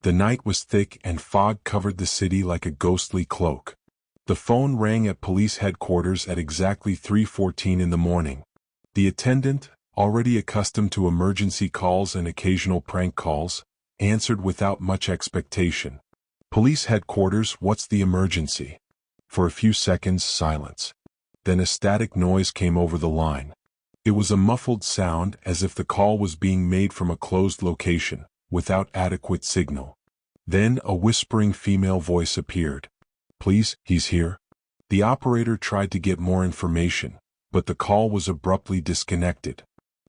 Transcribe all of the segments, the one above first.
The night was thick and fog covered the city like a ghostly cloak. The phone rang at police headquarters at exactly 3:14 in the morning. The attendant, already accustomed to emergency calls and occasional prank calls, answered without much expectation. "Police headquarters, what's the emergency?" For a few seconds, silence. Then a static noise came over the line. It was a muffled sound, as if the call was being made from a closed location, without adequate signal. Then a whispering female voice appeared. "Please, he's here." The operator tried to get more information, but the call was abruptly disconnected.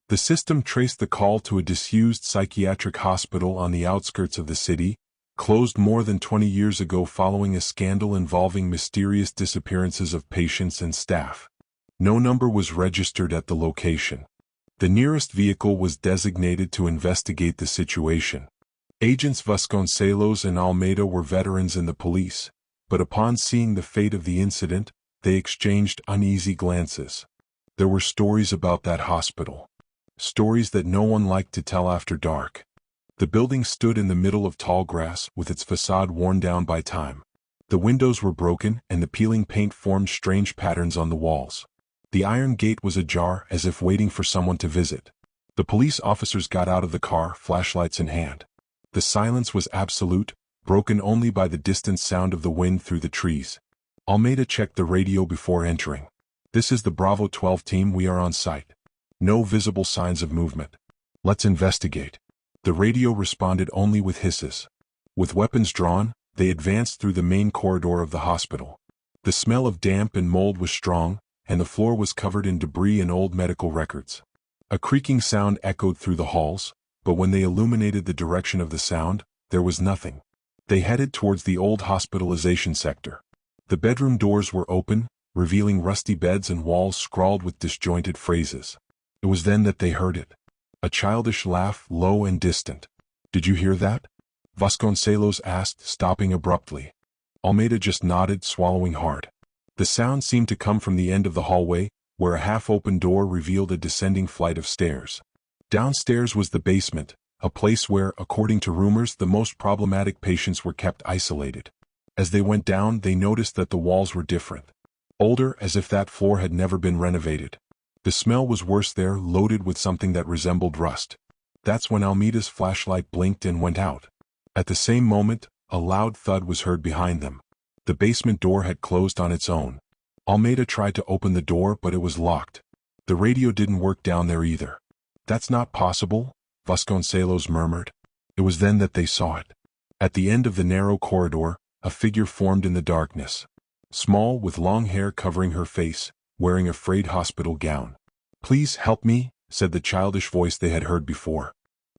The system traced the call to a disused psychiatric hospital on the outskirts of the city, closed more than 20 years ago following a scandal involving mysterious disappearances of patients and staff. No number was registered at the location. The nearest vehicle was designated to investigate the situation. Agents Vasconcelos and Almeida were veterans in the police, but upon seeing the fate of the incident, they exchanged uneasy glances. There were stories about that hospital. Stories that no one liked to tell after dark. The building stood in the middle of tall grass, with its facade worn down by time. The windows were broken, and the peeling paint formed strange patterns on the walls. The iron gate was ajar, as if waiting for someone to visit. The police officers got out of the car, flashlights in hand. The silence was absolute, broken only by the distant sound of the wind through the trees. Almeida checked the radio before entering. "This is the Bravo 12 team, we are on site. No visible signs of movement. Let's investigate." The radio responded only with hisses. With weapons drawn, they advanced through the main corridor of the hospital. The smell of damp and mold was strong, and the floor was covered in debris and old medical records. A creaking sound echoed through the halls, but when they illuminated the direction of the sound, there was nothing. They headed towards the old hospitalization sector. The bedroom doors were open, revealing rusty beds and walls scrawled with disjointed phrases. It was then that they heard it. A childish laugh, low and distant. "Did you hear that?" Vasconcelos asked, stopping abruptly. Almeida just nodded, swallowing hard. The sound seemed to come from the end of the hallway, where a half-open door revealed a descending flight of stairs. Downstairs was the basement, a place where, according to rumors, the most problematic patients were kept isolated. As they went down, they noticed that the walls were different. Older, as if that floor had never been renovated. The smell was worse there, loaded with something that resembled rust. That's when Almeida's flashlight blinked and went out. At the same moment, a loud thud was heard behind them. The basement door had closed on its own. Almeida tried to open the door, but it was locked. The radio didn't work down there either. "That's not possible," Vasconcelos murmured. It was then that they saw it. At the end of the narrow corridor, a figure formed in the darkness. Small, with long hair covering her face, wearing a frayed hospital gown. "Please help me," said the childish voice they had heard before.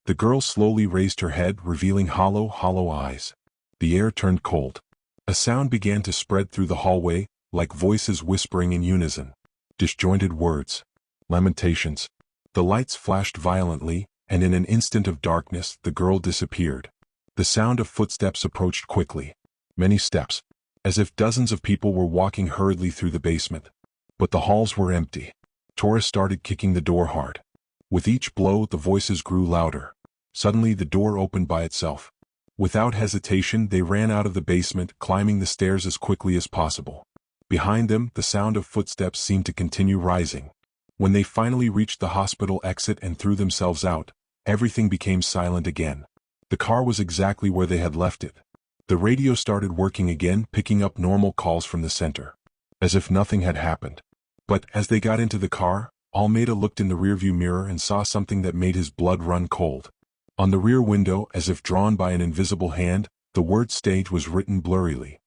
The girl slowly raised her head, revealing hollow eyes. The air turned cold. A sound began to spread through the hallway, like voices whispering in unison. Disjointed words. Lamentations. The lights flashed violently, and in an instant of darkness, the girl disappeared. The sound of footsteps approached quickly. Many steps. As if dozens of people were walking hurriedly through the basement. But the halls were empty. Torres started kicking the door hard. With each blow, the voices grew louder. Suddenly, the door opened by itself. Without hesitation, they ran out of the basement, climbing the stairs as quickly as possible. Behind them, the sound of footsteps seemed to continue rising. When they finally reached the hospital exit and threw themselves out, everything became silent again. The car was exactly where they had left it. The radio started working again, picking up normal calls from the center. As if nothing had happened. But, as they got into the car, Almeida looked in the rearview mirror and saw something that made his blood run cold. On the rear window, as if drawn by an invisible hand, the word "stage" was written blurrily.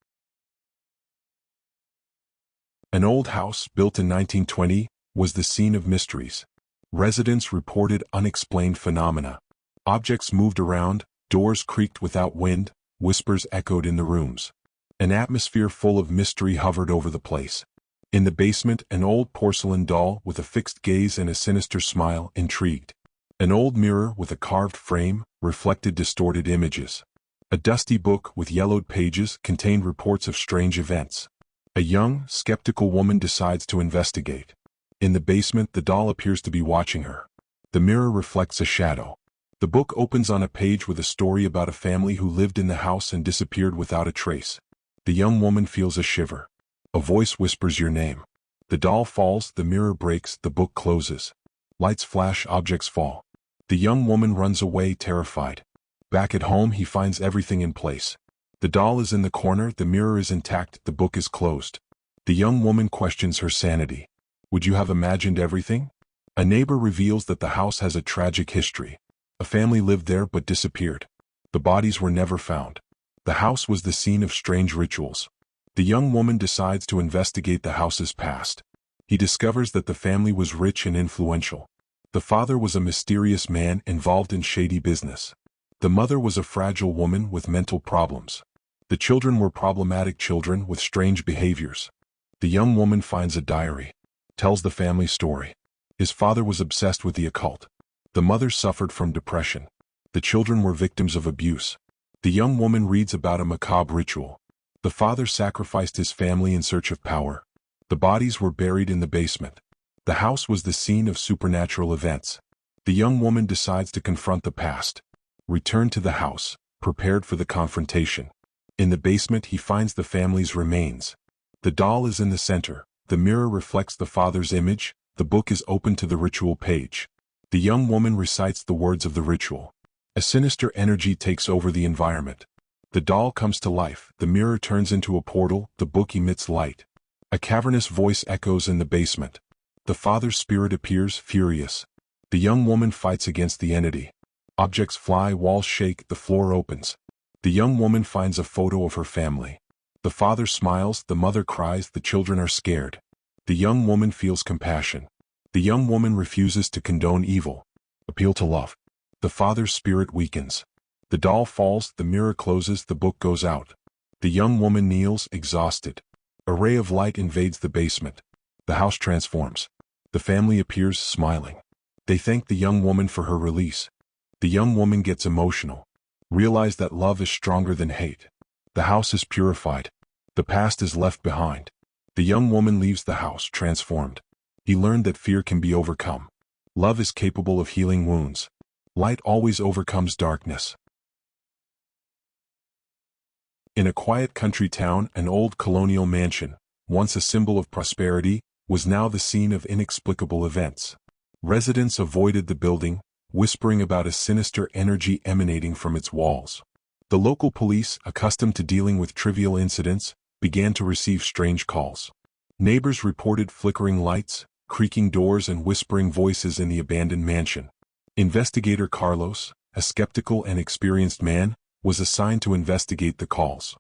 An old house, built in 1920, was the scene of mysteries. Residents reported unexplained phenomena. Objects moved around, doors creaked without wind, whispers echoed in the rooms. An atmosphere full of mystery hovered over the place. In the basement, an old porcelain doll with a fixed gaze and a sinister smile intrigued. An old mirror with a carved frame reflected distorted images. A dusty book with yellowed pages contained reports of strange events. A young, skeptical woman decides to investigate. In the basement, the doll appears to be watching her. The mirror reflects a shadow. The book opens on a page with a story about a family who lived in the house and disappeared without a trace. The young woman feels a shiver. A voice whispers your name. The doll falls, the mirror breaks, the book closes. Lights flash, objects fall. The young woman runs away, terrified. Back at home, he finds everything in place. The doll is in the corner, the mirror is intact, the book is closed. The young woman questions her sanity. Would you have imagined everything? A neighbor reveals that the house has a tragic history. A family lived there but disappeared. The bodies were never found. The house was the scene of strange rituals. The young woman decides to investigate the house's past. He discovers that the family was rich and influential. The father was a mysterious man involved in shady business. The mother was a fragile woman with mental problems. The children were problematic children with strange behaviors. The young woman finds a diary, tells the family story. His father was obsessed with the occult. The mother suffered from depression. The children were victims of abuse. The young woman reads about a macabre ritual. The father sacrificed his family in search of power. The bodies were buried in the basement. The house was the scene of supernatural events. The young woman decides to confront the past. Return to the house, prepared for the confrontation. In the basement, he finds the family's remains. The doll is in the center. The mirror reflects the father's image. The book is open to the ritual page. The young woman recites the words of the ritual. A sinister energy takes over the environment. The doll comes to life. The mirror turns into a portal. The book emits light. A cavernous voice echoes in the basement. The father's spirit appears, furious. The young woman fights against the entity. Objects fly, walls shake, the floor opens. The young woman finds a photo of her family. The father smiles, the mother cries, the children are scared. The young woman feels compassion. The young woman refuses to condone evil. Appeal to love. The father's spirit weakens. The doll falls, the mirror closes, the book goes out. The young woman kneels, exhausted. A ray of light invades the basement. The house transforms. The family appears, smiling. They thank the young woman for her release. The young woman gets emotional. Realize that love is stronger than hate. The house is purified. The past is left behind. The young woman leaves the house, transformed. He learned that fear can be overcome. Love is capable of healing wounds. Light always overcomes darkness. In a quiet country town, an old colonial mansion, once a symbol of prosperity, was now the scene of inexplicable events. Residents avoided the building, whispering about a sinister energy emanating from its walls. The local police, accustomed to dealing with trivial incidents, began to receive strange calls. Neighbors reported flickering lights, creaking doors, and whispering voices in the abandoned mansion. Investigator Carlos, a skeptical and experienced man, was assigned to investigate the calls.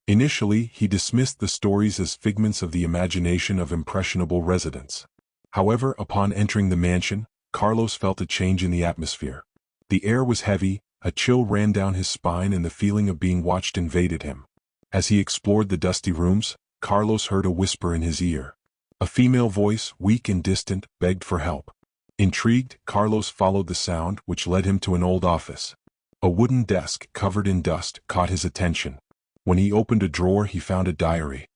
Initially, he dismissed the stories as figments of the imagination of impressionable residents. However, upon entering the mansion, Carlos felt a change in the atmosphere. The air was heavy, a chill ran down his spine, and the feeling of being watched invaded him. As he explored the dusty rooms, Carlos heard a whisper in his ear. A female voice, weak and distant, begged for help. Intrigued, Carlos followed the sound, which led him to an old office. A wooden desk, covered in dust, caught his attention. When he opened a drawer, he found a diary.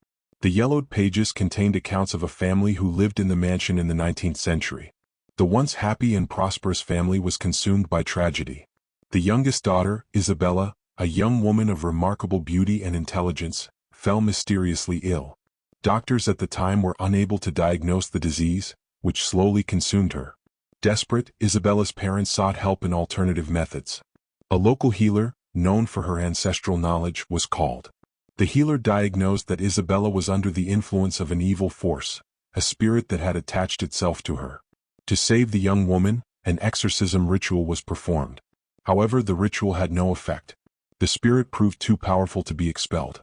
The yellowed pages contained accounts of a family who lived in the mansion in the 19th century. The once happy and prosperous family was consumed by tragedy. The youngest daughter, Isabella, a young woman of remarkable beauty and intelligence, fell mysteriously ill. Doctors at the time were unable to diagnose the disease, which slowly consumed her. Desperate, Isabella's parents sought help in alternative methods. A local healer, known for her ancestral knowledge, was called. The healer diagnosed that Isabella was under the influence of an evil force, a spirit that had attached itself to her. To save the young woman, an exorcism ritual was performed. However, the ritual had no effect. The spirit proved too powerful to be expelled.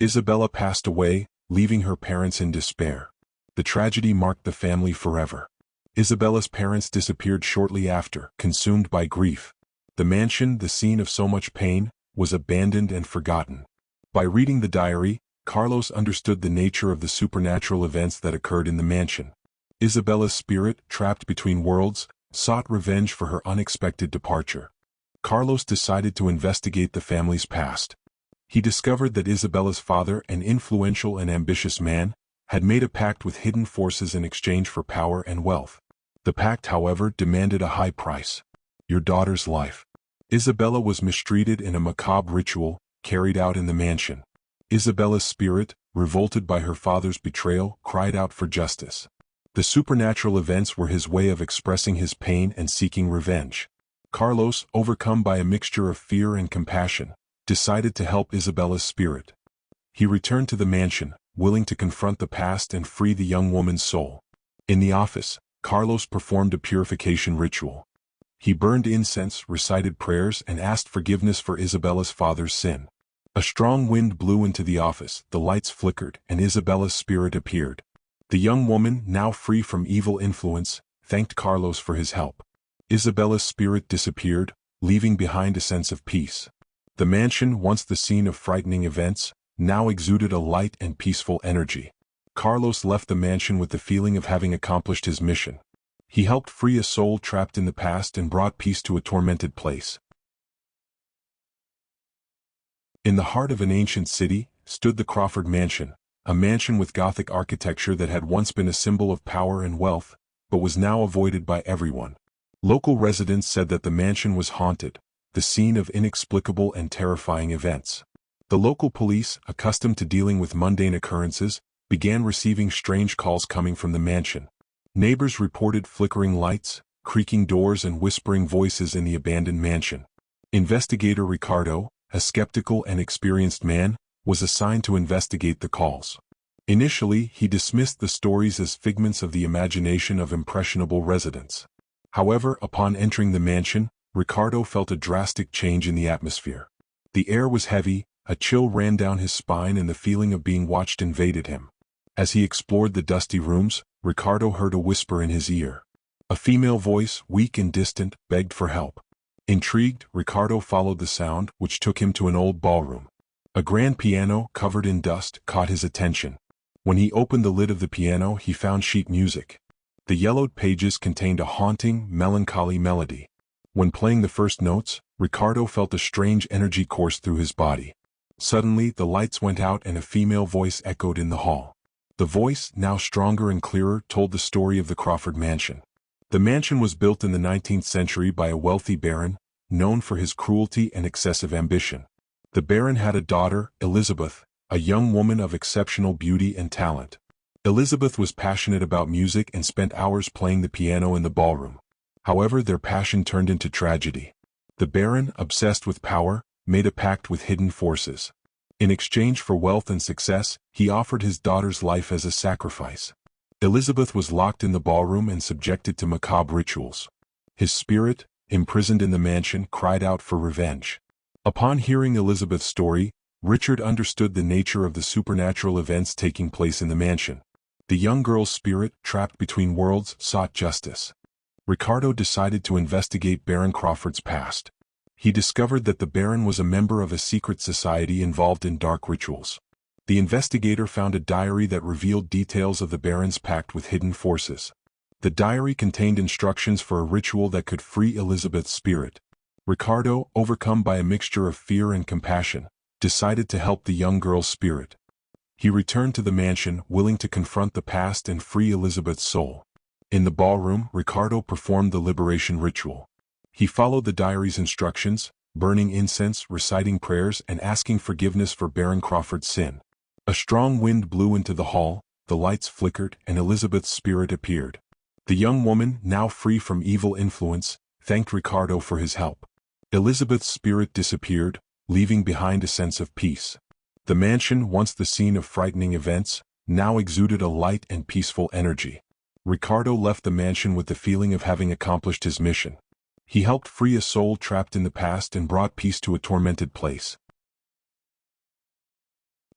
Isabella passed away, leaving her parents in despair. The tragedy marked the family forever. Isabella's parents disappeared shortly after, consumed by grief. The mansion, the scene of so much pain, was abandoned and forgotten. By reading the diary, Carlos understood the nature of the supernatural events that occurred in the mansion. Isabella's spirit, trapped between worlds, sought revenge for her unexpected departure. Carlos decided to investigate the family's past. He discovered that Isabella's father, an influential and ambitious man, had made a pact with hidden forces in exchange for power and wealth. The pact, however, demanded a high price: your daughter's life. Isabella was mistreated in a macabre ritual, carried out in the mansion. Isabella's spirit, revolted by her father's betrayal, cried out for justice. The supernatural events were his way of expressing his pain and seeking revenge. Carlos, overcome by a mixture of fear and compassion, decided to help Isabella's spirit. He returned to the mansion, willing to confront the past and free the young woman's soul. In the office, Carlos performed a purification ritual. He burned incense, recited prayers, and asked forgiveness for Isabella's father's sin. A strong wind blew into the office, the lights flickered, and Isabella's spirit appeared. The young woman, now free from evil influence, thanked Carlos for his help. Isabella's spirit disappeared, leaving behind a sense of peace. The mansion, once the scene of frightening events, now exuded a light and peaceful energy. Carlos left the mansion with the feeling of having accomplished his mission. He helped free a soul trapped in the past and brought peace to a tormented place. In the heart of an ancient city, stood the Crawford Mansion, a mansion with Gothic architecture that had once been a symbol of power and wealth, but was now avoided by everyone. Local residents said that the mansion was haunted, the scene of inexplicable and terrifying events. The local police, accustomed to dealing with mundane occurrences, began receiving strange calls coming from the mansion. Neighbors reported flickering lights, creaking doors, and whispering voices in the abandoned mansion. Investigator Ricardo, a skeptical and experienced man, was assigned to investigate the calls. Initially, he dismissed the stories as figments of the imagination of impressionable residents. However, upon entering the mansion, Ricardo felt a drastic change in the atmosphere. The air was heavy, a chill ran down his spine, and the feeling of being watched invaded him. As he explored the dusty rooms, Ricardo heard a whisper in his ear. A female voice, weak and distant, begged for help. Intrigued, Ricardo followed the sound, which took him to an old ballroom. A grand piano, covered in dust, caught his attention. When he opened the lid of the piano, he found sheet music. The yellowed pages contained a haunting, melancholy melody. When playing the first notes, Ricardo felt a strange energy course through his body. Suddenly, the lights went out and a female voice echoed in the hall. The voice, now stronger and clearer, told the story of the Crawford Mansion. The mansion was built in the 19th century by a wealthy baron, known for his cruelty and excessive ambition. The baron had a daughter, Elizabeth, a young woman of exceptional beauty and talent. Elizabeth was passionate about music and spent hours playing the piano in the ballroom. However, their passion turned into tragedy. The baron, obsessed with power, made a pact with hidden forces. In exchange for wealth and success, he offered his daughter's life as a sacrifice. Elizabeth was locked in the ballroom and subjected to macabre rituals. His spirit, imprisoned in the mansion, cried out for revenge. Upon hearing Elizabeth's story, Richard understood the nature of the supernatural events taking place in the mansion. The young girl's spirit, trapped between worlds, sought justice. Ricardo decided to investigate Baron Crawford's past. He discovered that the Baron was a member of a secret society involved in dark rituals. The investigator found a diary that revealed details of the Baron's pact with hidden forces. The diary contained instructions for a ritual that could free Elizabeth's spirit. Ricardo, overcome by a mixture of fear and compassion, decided to help the young girl's spirit. He returned to the mansion, willing to confront the past and free Elizabeth's soul. In the ballroom, Ricardo performed the liberation ritual. He followed the diary's instructions, burning incense, reciting prayers, and asking forgiveness for Baron Crawford's sin. A strong wind blew into the hall, the lights flickered, and Elizabeth's spirit appeared. The young woman, now free from evil influence, thanked Ricardo for his help. Elizabeth's spirit disappeared, leaving behind a sense of peace. The mansion, once the scene of frightening events, now exuded a light and peaceful energy. Ricardo left the mansion with the feeling of having accomplished his mission. He helped free a soul trapped in the past and brought peace to a tormented place.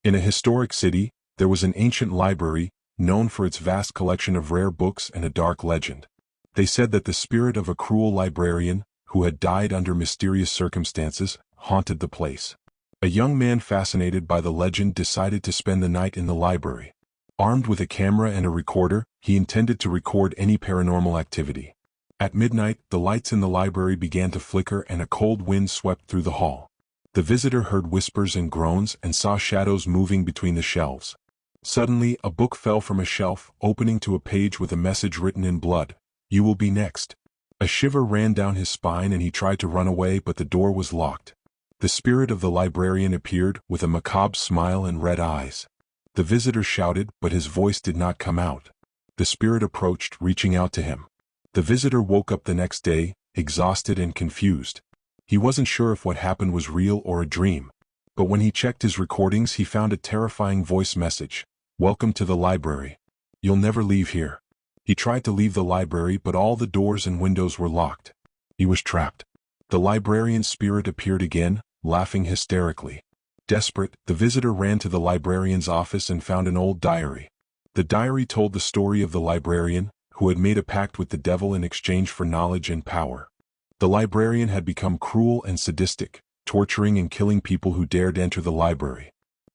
In a historic city, there was an ancient library, known for its vast collection of rare books and a dark legend. They said that the spirit of a cruel librarian, who had died under mysterious circumstances, haunted the place. A young man fascinated by the legend decided to spend the night in the library. Armed with a camera and a recorder, he intended to record any paranormal activity. At midnight, the lights in the library began to flicker and a cold wind swept through the hall. The visitor heard whispers and groans and saw shadows moving between the shelves. Suddenly, a book fell from a shelf, opening to a page with a message written in blood. "You will be next." A shiver ran down his spine and he tried to run away, but the door was locked. The spirit of the librarian appeared with a macabre smile and red eyes. The visitor shouted, but his voice did not come out. The spirit approached, reaching out to him. The visitor woke up the next day, exhausted and confused. He wasn't sure if what happened was real or a dream. But when he checked his recordings, he found a terrifying voice message. "Welcome to the library. You'll never leave here." He tried to leave the library, but all the doors and windows were locked. He was trapped. The librarian's spirit appeared again, laughing hysterically. Desperate, the visitor ran to the librarian's office and found an old diary. The diary told the story of the librarian, who had made a pact with the devil in exchange for knowledge and power. The librarian had become cruel and sadistic, torturing and killing people who dared enter the library.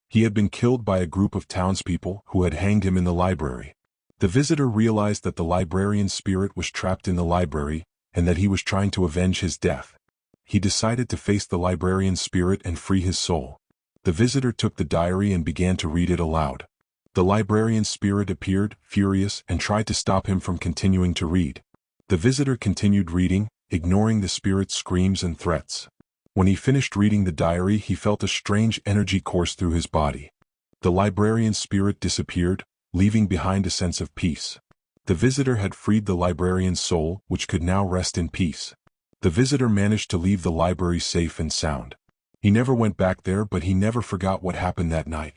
He had been killed by a group of townspeople who had hanged him in the library. The visitor realized that the librarian's spirit was trapped in the library, and that he was trying to avenge his death. He decided to face the librarian's spirit and free his soul. The visitor took the diary and began to read it aloud. The librarian's spirit appeared, furious, and tried to stop him from continuing to read. The visitor continued reading, ignoring the spirit's screams and threats. When he finished reading the diary, he felt a strange energy course through his body. The librarian's spirit disappeared, leaving behind a sense of peace. The visitor had freed the librarian's soul, which could now rest in peace. The visitor managed to leave the library safe and sound. He never went back there, but he never forgot what happened that night.